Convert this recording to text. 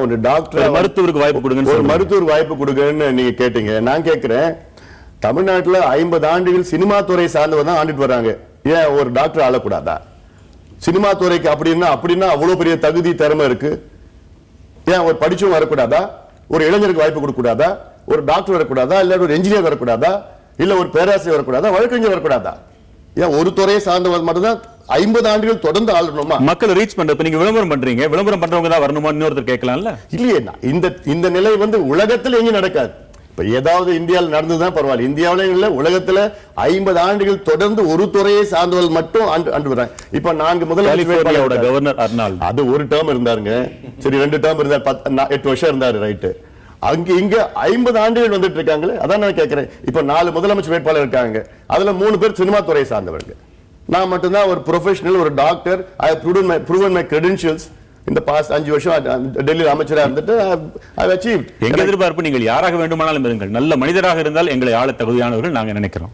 ஒரு டாக்டர் மருத்துவருக்கு வாய்ப்பு கொடுங்க, ஒரு மருத்துவருக்கு வாய்ப்பு கொடுங்கன்னு நீங்க கேட்டீங்க. நான் கேட்கிறேன், தமிழ்நாட்டில் 50 ஆண்டுகள் சினிமா துறை சார்ந்தவர் தான் ஆண்டுட்டு வர்றாங்க. ஏன் ஒரு டாக்டர் ஆளக்கூடாதா? சினிமா துறைக்கு அப்படின்னா அவ்வளவு பெரிய தகுதி திறமை இருக்கு. ஏன் ஒரு படிச்சும் வரக்கூடாதா? ஒரு இளைஞருக்கு வாய்ப்பு கொடுக்க கூடாதா? ஒரு டாக்டர் வரக்கூடாதா? இல்ல ஒரு என்ஜினியர் வரக்கூடாதா? இல்ல ஒரு பேராசிரியர் வரக்கூடாதா? வழக்கறிஞர் வரக்கூடாதா? ஏன் ஒரு துறையை சார்ந்தவர் மட்டும் தான் 50 ஆண்டுகள் தொடர்ந்து ஆளணுமா? மக்கள் ரீச் பண்றப்ப நீங்க விளம்பரம் பண்றீங்க, விளம்பரம் பண்றவங்க தான் வரணுமா இன்னொருத்தர் கேட்கலாம்ல? இல்லையே, இந்த நிலை உலகத்தில் எங்கேயும் நடக்காது. இப்ப ஏதாவது இந்தியாவில் நடந்ததுதான் பரவாயில்ல. இந்தியாவில இல்ல, உலகத்துல 50 ஆண்டுகள் தொடர்ந்து ஒரு துறையை சார்ந்தவர்கள் மட்டும் ஆண்டு வர்றாங்க. இப்ப 4 முதலமைச்சர் கவர்னர் அர்னால்ட், அது ஒரு டேர்ம் இருந்தாருங்க. சரி, 2 டேர்ம் இருந்தார், 8 வருஷம் இருந்தாரு, ரைட்டு. இங்க 50 ஆண்டுகள் வந்துட்டு இருக்காங்களே, அதான் நான் கேட்கிறேன். இப்ப 4 முதலமைச்சர் வேட்பாளர் இருக்காங்க, அதுல 3 பேர் சினிமா துறையை சார்ந்தவர்கள். நான் மட்டும்தான் ஒரு ப்ரொஃபஷனல், ஒரு doctor. I have proven my credentials. இந்த பாஸ்ட் 5 வருஷம் டெல்லியில் அமைச்சராக இருந்துட்டு எங்க எதிர்பார்ப்பு நீங்கள் யாராக வேண்டுமானாலும் இருங்கள், நல்ல மனிதராக இருந்தால் எங்களை ஆள தகுதியானவர்கள் நாங்க நினைக்கிறோம்.